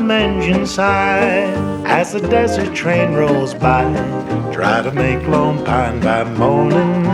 steam engine sigh as the desert train rolls by. Try to make Lone Pine by morning.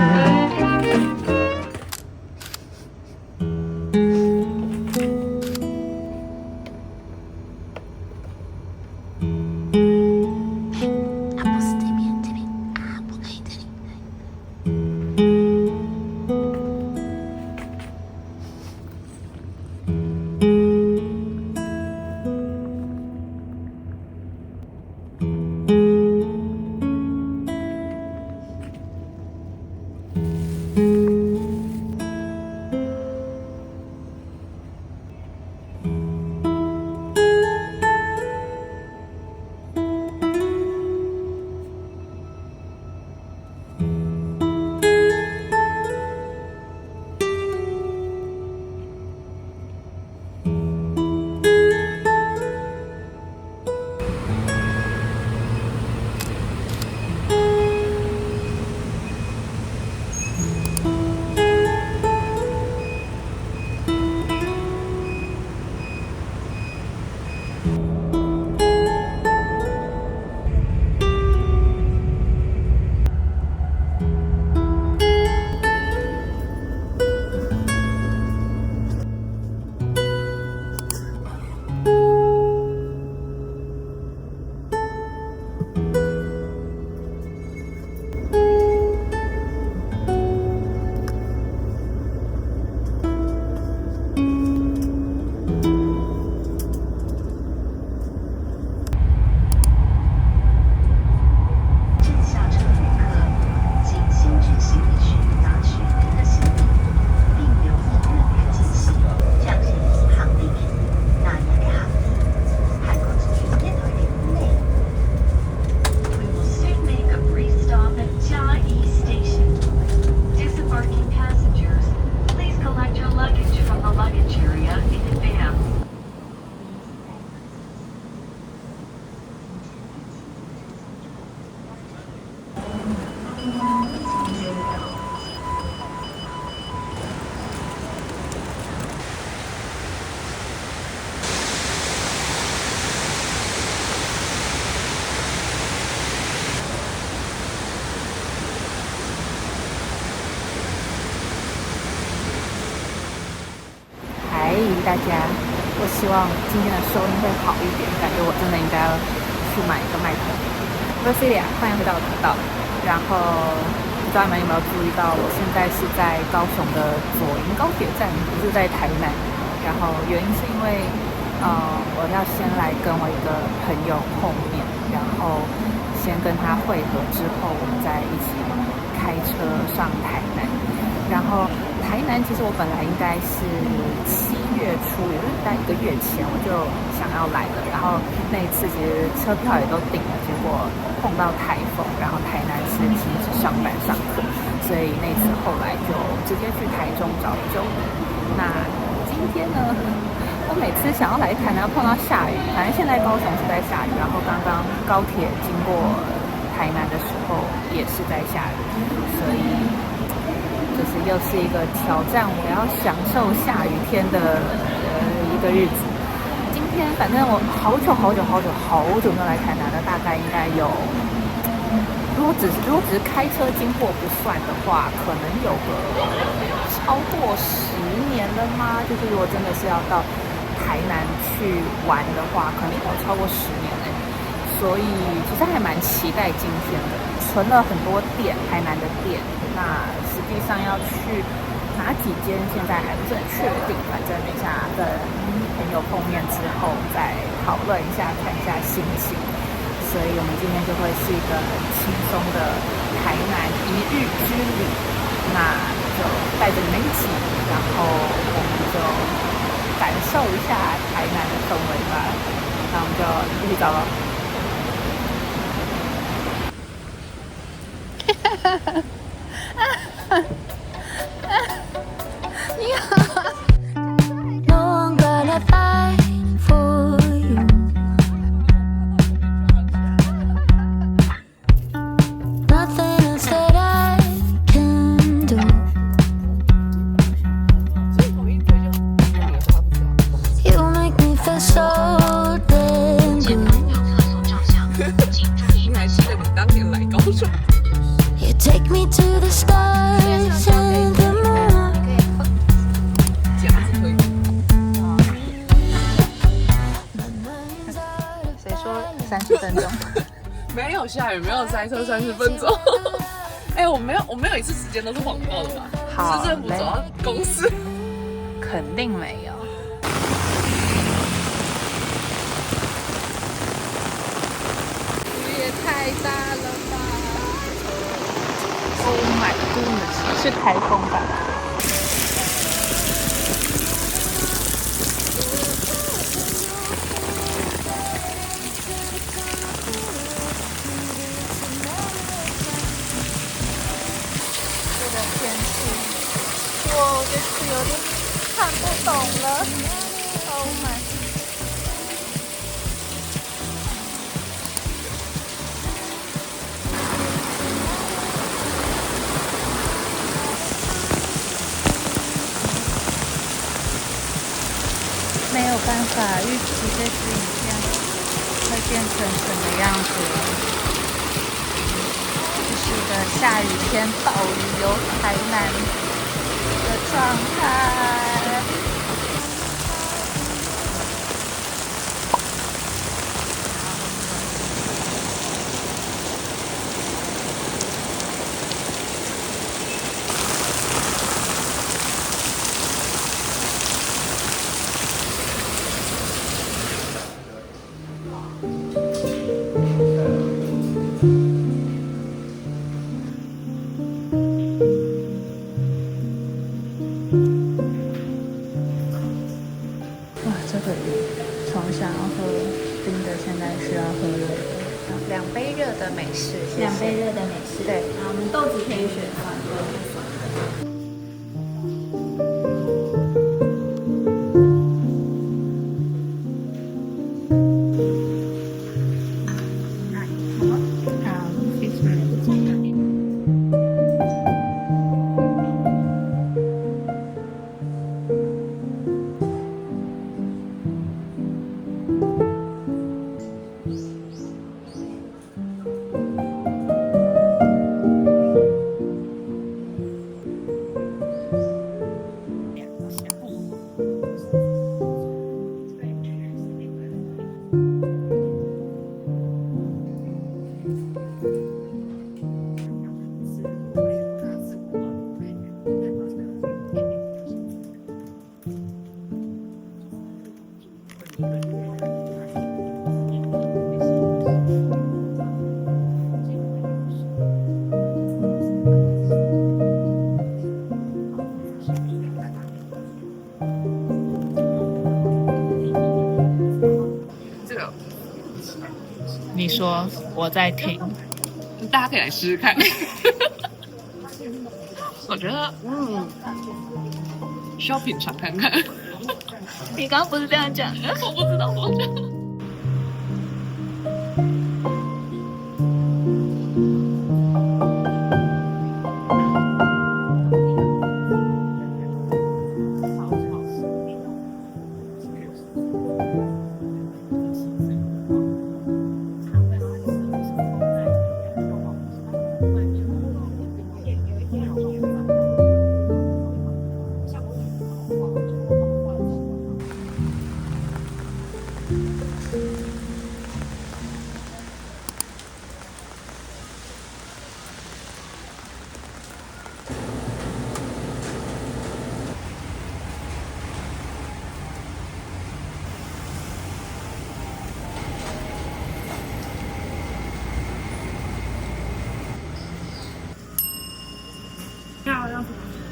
大家，我希望今天的收音会好一点，感觉我真的应该要去买一个麦克风。我是 Celia，欢迎回到我的频道。然后不知道你们有没有注意到，我现在是在高雄的左营高铁站，不是在台南。然后原因是因为，我要先来跟我一个朋友碰面，然后先跟他会合之后，我们再一起开车上台南。然后台南其实我本来应该是7月初，也就是大概1个月前我就想要来了。然后那一次其实车票也都订了，结果碰到台风，然后台南是禁止上班上课，所以那次后来就直接去台中找周姨。那今天呢，我每次想要来台南碰到下雨，反正现在高雄是在下雨，然后刚刚高铁经过台南的时候也是在下雨，所以就是又是一个挑战，我要享受下雨天的一个日子。今天反正我好久没有来台南了，大概应该有，如果只是开车经过不算的话，可能有个超过10年了吗？就是如果真的是要到台南去玩的话，可能有超过10年了。所以其实还蛮期待今天的，存了很多店，台南的店。那实际上要去哪几间，现在还不是很确定。反正等一下跟朋友碰面之后再讨论一下，看一下心情。所以我们今天就会是一个很轻松的台南1日之旅。那就带着你们一起，然后我们就感受一下台南的氛围吧。那我们就一起走了。你好。No one gonna fight for you. Nothing else that I can do. You make me feel so dead. 出。You take me to the stars and the moon. 夹子可以。谁说30分钟？没有下雨，没有塞车30分钟。哎，我没有一次时间都是黄道的吧？好市政府走到公司，肯定没有。雨也太大了吧 Oh my goodness， 是台风吧？这个天气，我就是有点看不懂了。Oh my。没有办法预期这支影片会变成什么样子。这是一个下雨天暴雨游台南的状态。哇，这个雨从想要喝冰的，现在是要喝热的。2杯热的美式，谢谢。2杯热的美式。对，然后我们豆子可以选酸的、不酸的。好，谢谢。这个你说，我在听。大家可以来试试看。我觉得，需要品尝看看。你刚刚不是这样讲的？我不知道，我觉得。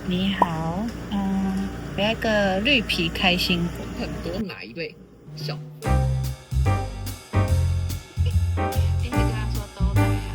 你好，我要一个绿皮开心果。很多哪一类？小。你跟他说都来啊。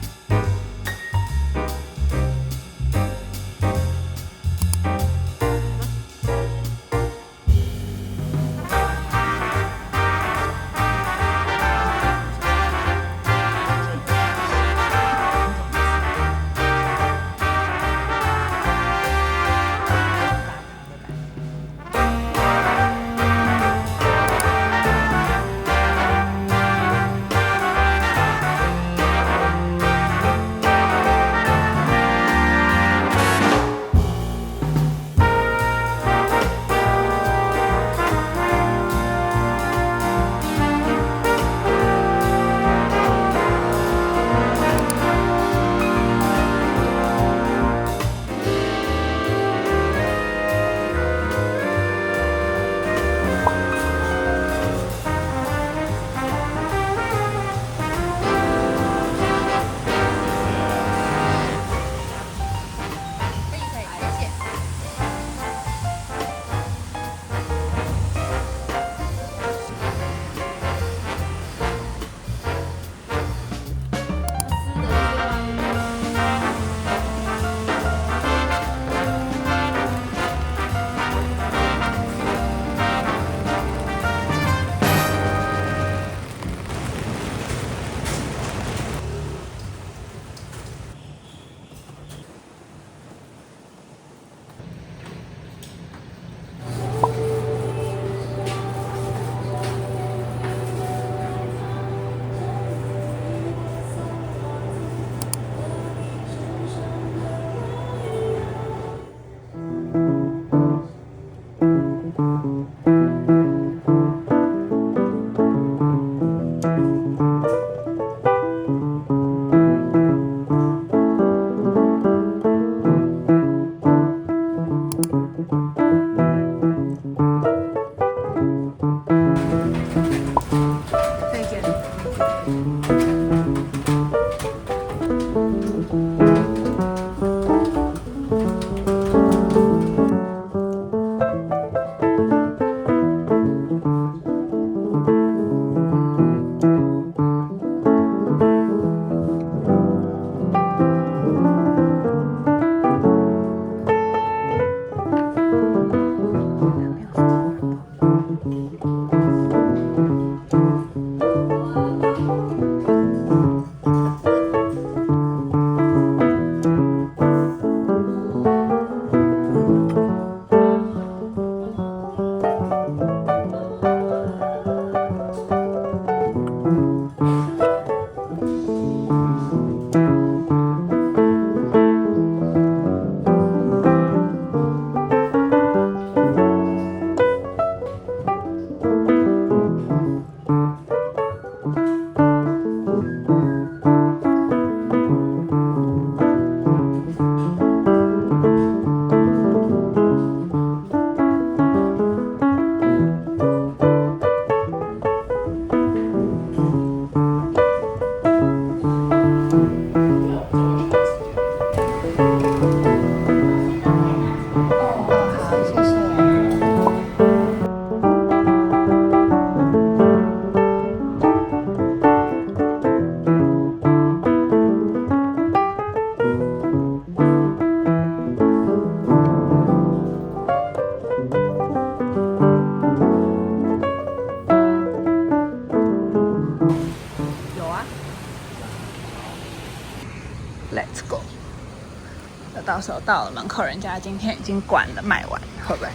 到时候到了门口，人家今天已经关了，卖完，会不会？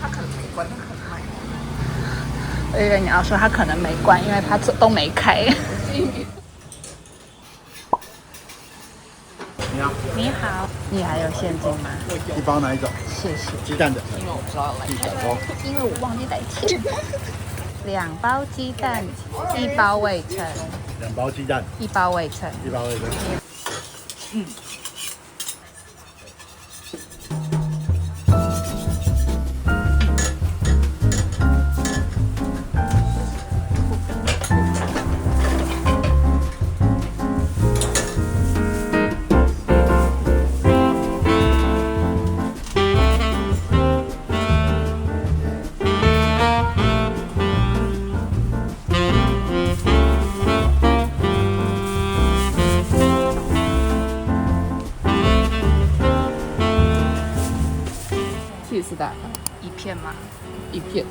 他可能没关，他可能卖完。我以为你要说他可能没关，因为他都没开。你好，你好，你还有现金吗？一包哪一种？谢谢。鸡蛋的，因为我不知道来一小包。因为我忘记带钱。2包鸡蛋，1包味噌2包鸡蛋， ，1包味噌。 1包味噌。气死蛋1片吗？ 1片，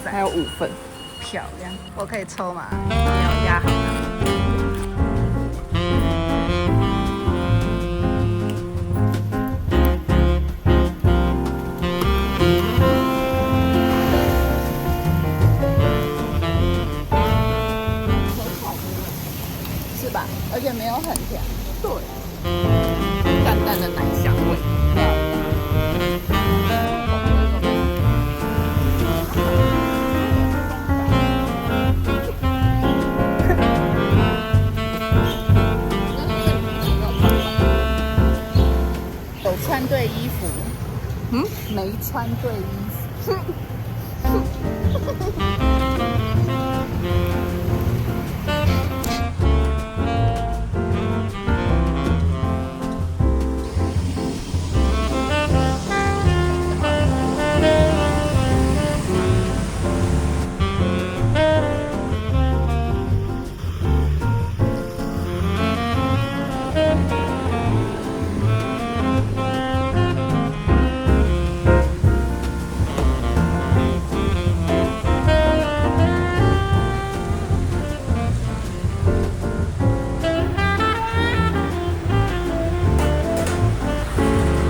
还有5份。漂亮，我可以抽吗？没有压好的。是吧？而且没有很甜。对，淡淡的奶香味。有穿对衣服，没穿对衣服。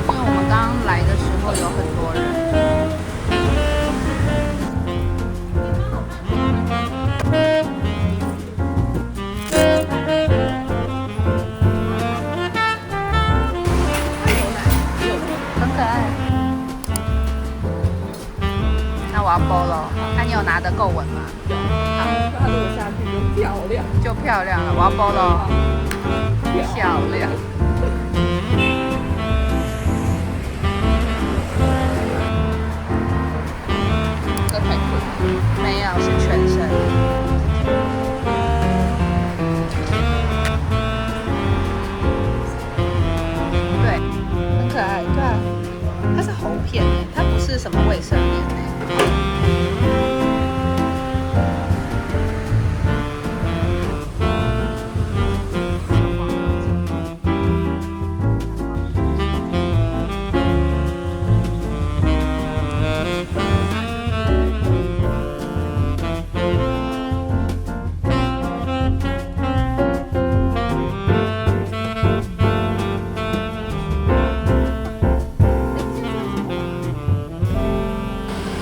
因为我们刚刚来的时候有很多人。很可爱。那我要包了。那你有拿得够稳吗？它如果下去就漂亮。就漂亮了，我要包了。漂亮。这太贵了。没有，是全身。对，很可爱，对啊，它是猴片耶，它不是什么卫生棉耶。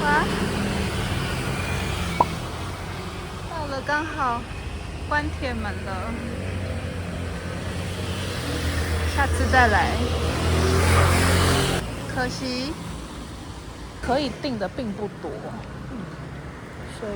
哇，到了，刚好关铁门了，下次再来。可惜可以订的并不多，所以。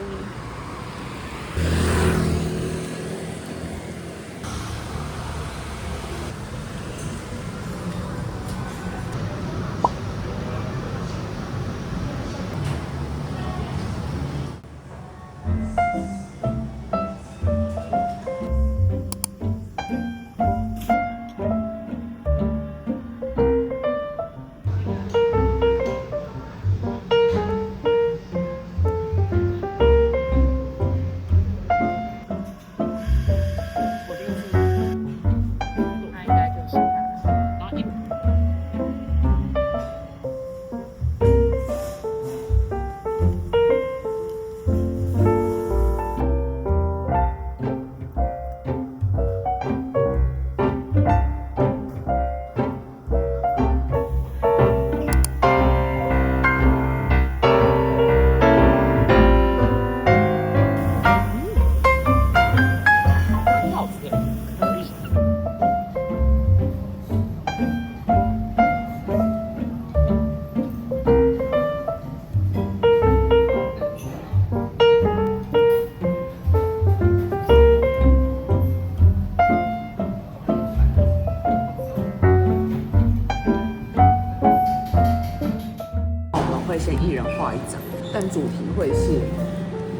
一人画一张，但主题会是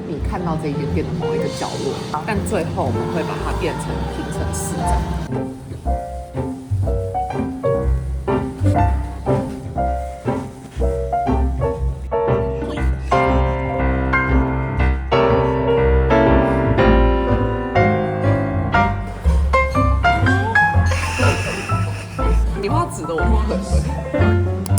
你看到这一间店的某一个角落，但最后我们会把它变成拼成4张。你画直的，我画横的。